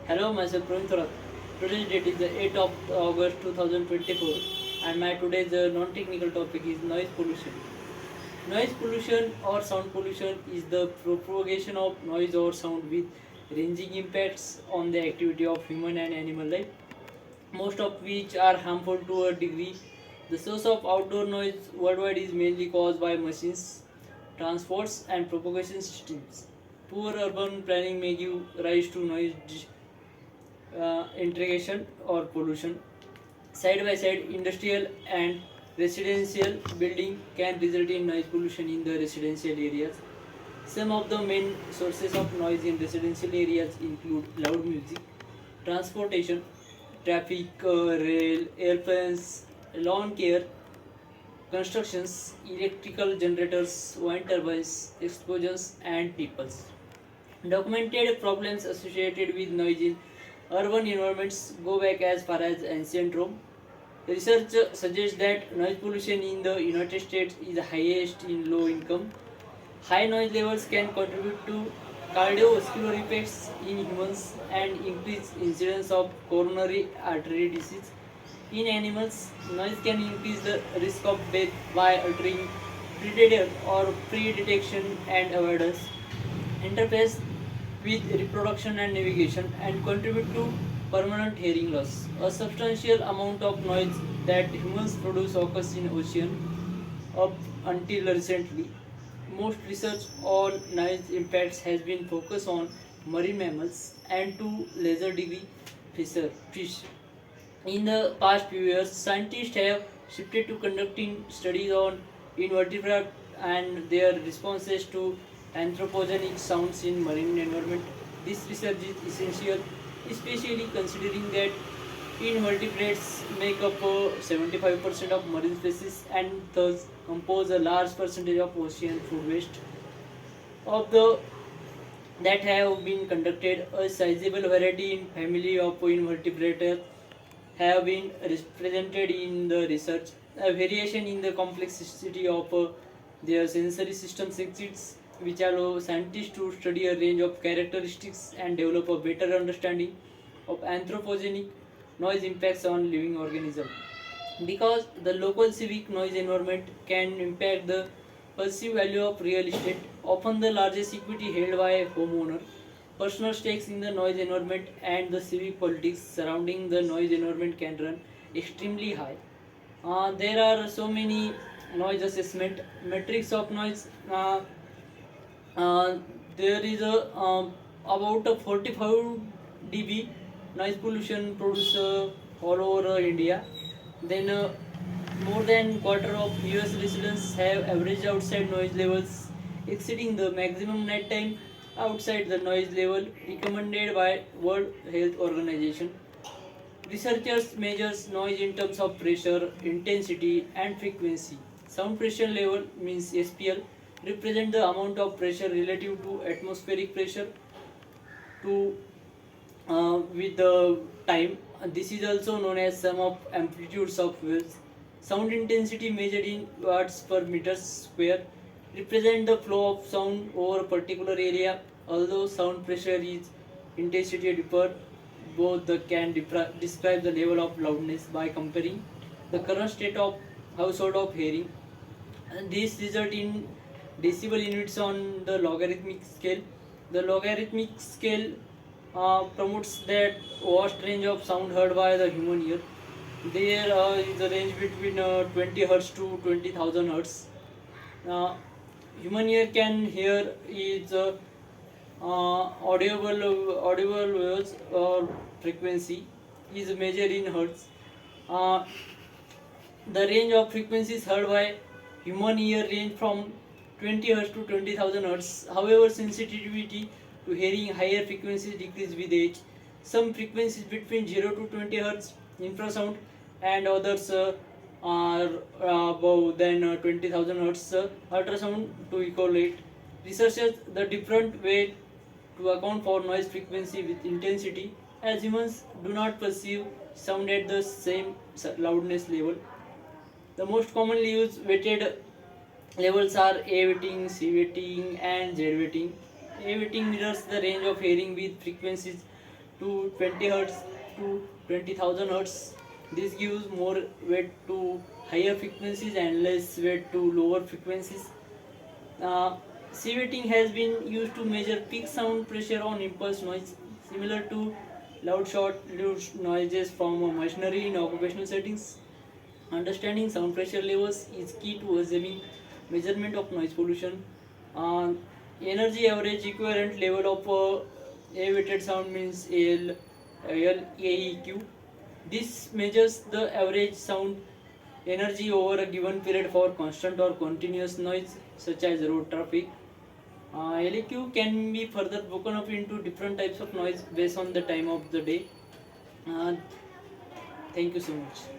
Hello, myself Praveen Thorat. Today's date is the 8th of August 2024 and my today's non-technical topic is noise pollution. Noise pollution or sound pollution is the propagation of noise or sound with ranging impacts on the activity of human and animal life, most of which are harmful to a degree. The source of outdoor noise worldwide is mainly caused by machines, transports, and propagation systems. Poor urban planning may give rise to noise integration or pollution. Side by side, industrial and residential building can result in noise pollution in the residential areas. Some of the main sources of noise in residential areas include loud music, transportation, traffic, rail, airplanes, lawn care, constructions, electrical generators, wind turbines, explosions, and peoples. Documented problems associated with noise in urban environments go back as far as ancient Rome. Research suggests that noise pollution in the United States is highest in low income. High noise levels can contribute to cardiovascular effects in humans and increase incidence of coronary artery disease. In animals, noise can increase the risk of death by altering predator or pre-detection and avoidance interface with reproduction and navigation and contribute to permanent hearing loss. A substantial amount of noise that humans produce occurs in ocean up until recently. Most research on noise impacts has been focused on marine mammals and to lesser degree fish. In the past few years, scientists have shifted to conducting studies on invertebrates and their responses to anthropogenic sounds in marine environment. This research is essential, especially considering that invertebrates make up 75% of marine species and thus compose a large percentage of ocean food waste. Of the that have been conducted, a sizable variety in family of invertebrates have been represented in the research. A variation in the complexity of their sensory systems exists, which allow scientists to study a range of characteristics and develop a better understanding of anthropogenic noise impacts on living organisms. Because the local civic noise environment can impact the perceived value of real estate, often the largest equity held by a homeowner. Personal stakes in the noise environment and the civic politics surrounding the noise environment can run extremely high. There are so many noise assessment metrics of noise. Uh, there is a about a 45 dB noise pollution produced all over India. Then more than quarter of US residents have average outside noise levels exceeding the maximum nighttime outside the noise level recommended by World Health Organization. Researchers measures noise in terms of pressure, intensity, and frequency. Sound pressure level means SPL represent the amount of pressure relative to atmospheric pressure to with the time. This is also known as sum of amplitudes of waves. Sound intensity measured in watts per meter square represent the flow of sound over a particular area. Although sound pressure is intensity differ, both the can describe the level of loudness by comparing the current state of household of hearing. And this result in decibel units on the logarithmic scale. The logarithmic scale promotes that vast range of sound heard by the human ear. There is a range between 20 hertz to 20,000 hertz. Uh, Human ear can hear is audible waves or frequency is measured in hertz. Uh, the range of frequencies heard by human ear range from 20 Hz to 20,000 Hz. However, sensitivity to hearing higher frequencies decrease with age. Some frequencies between 0 to 20 Hz infrasound and others are above than 20,000 Hz ultrasound to equate. Researchers the different way to account for noise frequency with intensity as humans do not perceive sound at the same loudness level. The most commonly used weighted levels are A weighting, C weighting, and Z weighting. A weighting mirrors the range of hearing with frequencies to 20 hertz to 20,000 hertz. This gives more weight to higher frequencies and less weight to lower frequencies. Uh, C weighting has been used to measure peak sound pressure on impulse noise, similar to loud noises from a machinery in occupational settings. Understanding sound pressure levels is key to assuming measurement of noise pollution. Uh, Energy average equivalent level of a weighted sound means LAEQ. This measures the average sound energy over a given period for constant or continuous noise such as road traffic. LAQ can be further broken up into different types of noise based on the time of the day. Uh, Thank you so much.